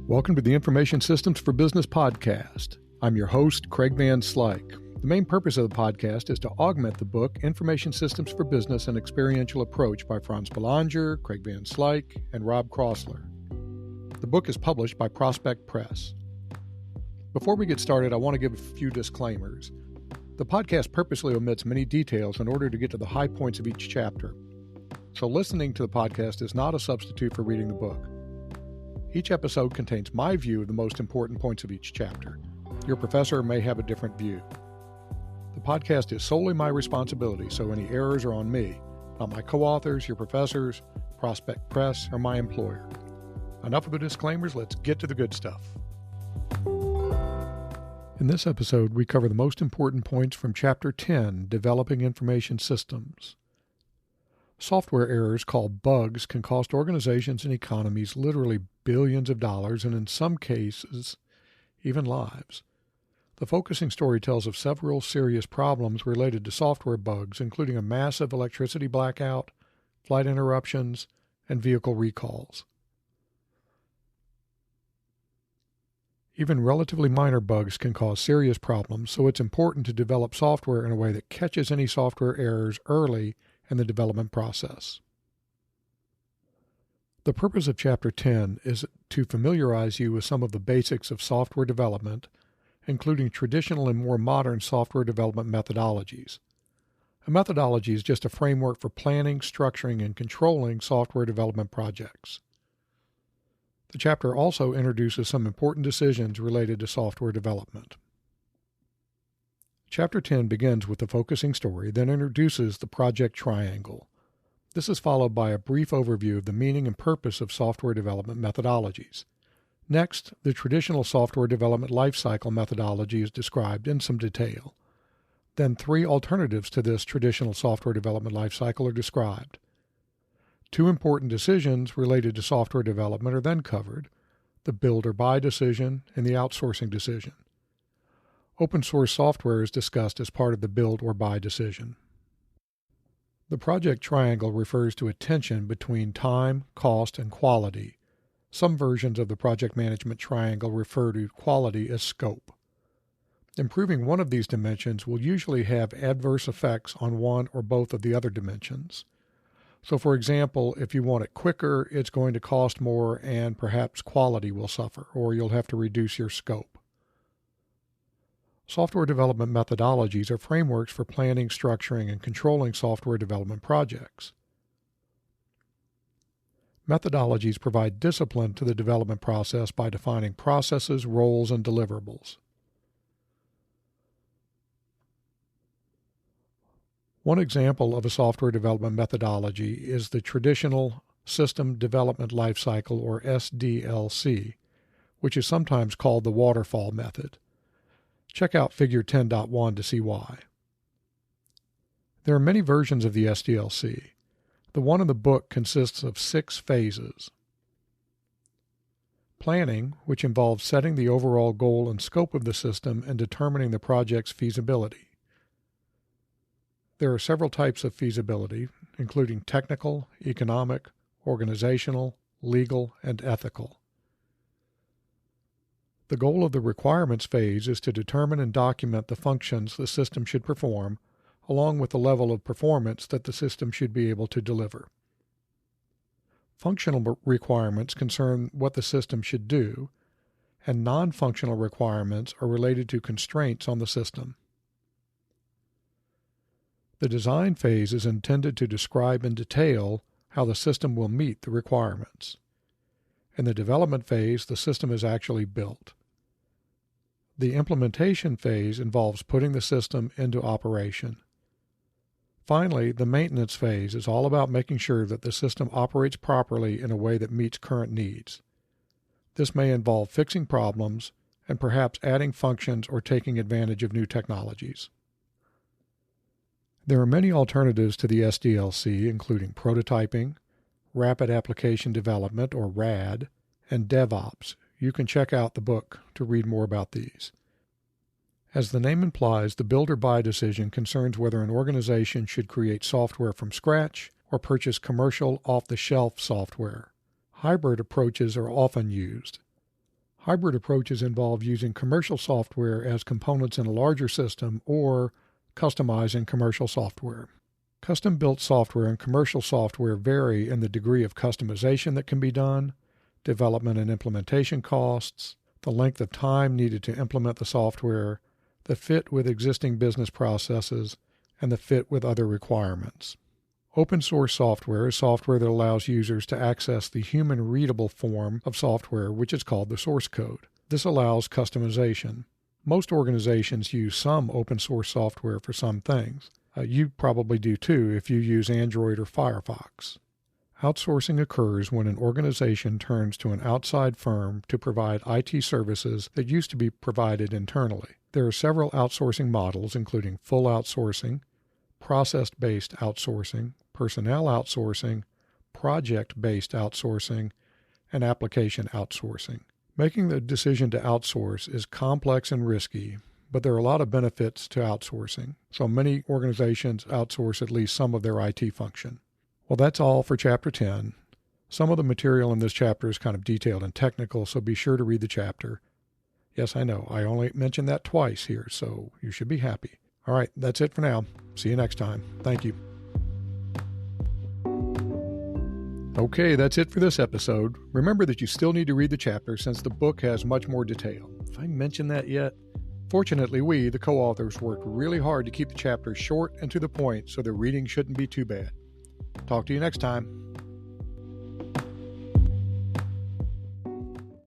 Welcome to the Information Systems for Business podcast. I'm your host, Craig Van Slyke. The main purpose of the podcast is to augment the book Information Systems for Business: An Experiential Approach by Franz Belanger, Craig Van Slyke, and Rob Crossler. The book is published by Prospect Press. Before we get started, I want to give a few disclaimers. The podcast purposely omits many details in order to get to the high points of each chapter. So listening to the podcast is not a substitute for reading the book. Each episode contains my view of the most important points of each chapter. Your professor may have a different view. The podcast is solely my responsibility, so any errors are on me, not my co-authors, your professors, Prospect Press, or my employer. Enough of the disclaimers, let's get to the good stuff. In this episode, we cover the most important points from Chapter 10, Developing Information Systems. Software errors called bugs can cost organizations and economies literally billions of dollars and in some cases, even lives. The focusing story tells of several serious problems related to software bugs, including a massive electricity blackout, flight interruptions, and vehicle recalls. Even relatively minor bugs can cause serious problems, so it's important to develop software in a way that catches any software errors early in the development process. The purpose of Chapter 10 is to familiarize you with some of the basics of software development, including traditional and more modern software development methodologies. A methodology is just a framework for planning, structuring, and controlling software development projects. The chapter also introduces some important decisions related to software development. Chapter 10 begins with the focusing story, then introduces the project triangle. This is followed by a brief overview of the meaning and purpose of software development methodologies. Next, the traditional software development lifecycle methodology is described in some detail. Then 3 alternatives to this traditional software development lifecycle are described. 2 important decisions related to software development are then covered: the build or buy decision and the outsourcing decision. Open source software is discussed as part of the build or buy decision. The project triangle refers to a tension between time, cost, and quality. Some versions of the project management triangle refer to quality as scope. Improving one of these dimensions will usually have adverse effects on one or both of the other dimensions. So, for example, if you want it quicker, it's going to cost more and perhaps quality will suffer, or you'll have to reduce your scope. Software development methodologies are frameworks for planning, structuring, and controlling software development projects. Methodologies provide discipline to the development process by defining processes, roles, and deliverables. One example of a software development methodology is the traditional System Development Lifecycle, or SDLC, which is sometimes called the waterfall method. Check out Figure 10.1 to see why. There are many versions of the SDLC. The one in the book consists of 6 phases. Planning, which involves setting the overall goal and scope of the system and determining the project's feasibility. There are several types of feasibility, including technical, economic, organizational, legal, and ethical. The goal of the requirements phase is to determine and document the functions the system should perform, along with the level of performance that the system should be able to deliver. Functional requirements concern what the system should do, and non-functional requirements are related to constraints on the system. The design phase is intended to describe in detail how the system will meet the requirements. In the development phase, the system is actually built. The implementation phase involves putting the system into operation. Finally, the maintenance phase is all about making sure that the system operates properly in a way that meets current needs. This may involve fixing problems and perhaps adding functions or taking advantage of new technologies. There are many alternatives to the SDLC, including prototyping, Rapid Application Development, or RAD, and DevOps. You can check out the book to read more about these. As the name implies, the build or buy decision concerns whether an organization should create software from scratch or purchase commercial off-the-shelf software. Hybrid approaches are often used. Hybrid approaches involve using commercial software as components in a larger system or customizing commercial software. Custom-built software and commercial software vary in the degree of customization that can be done, development and implementation costs, the length of time needed to implement the software, the fit with existing business processes, and the fit with other requirements. Open source software is software that allows users to access the human-readable form of software, which is called the source code. This allows customization. Most organizations use some open source software for some things. You probably do too if you use Android or Firefox. Outsourcing occurs when an organization turns to an outside firm to provide IT services that used to be provided internally. There are several outsourcing models, including full outsourcing, process-based outsourcing, personnel outsourcing, project-based outsourcing, and application outsourcing. Making the decision to outsource is complex and risky, but there are a lot of benefits to outsourcing. So many organizations outsource at least some of their IT function. Well, that's all for Chapter 10. Some of the material in this chapter is kind of detailed and technical, so be sure to read the chapter. Yes, I know, I only mentioned that twice here, so you should be happy. All right, that's it for now. See you next time. Thank you. Okay, that's it for this episode. Remember that you still need to read the chapter since the book has much more detail. Have I mentioned that yet? Fortunately, we, the co-authors, worked really hard to keep the chapters short and to the point, so the reading shouldn't be too bad. Talk to you next time.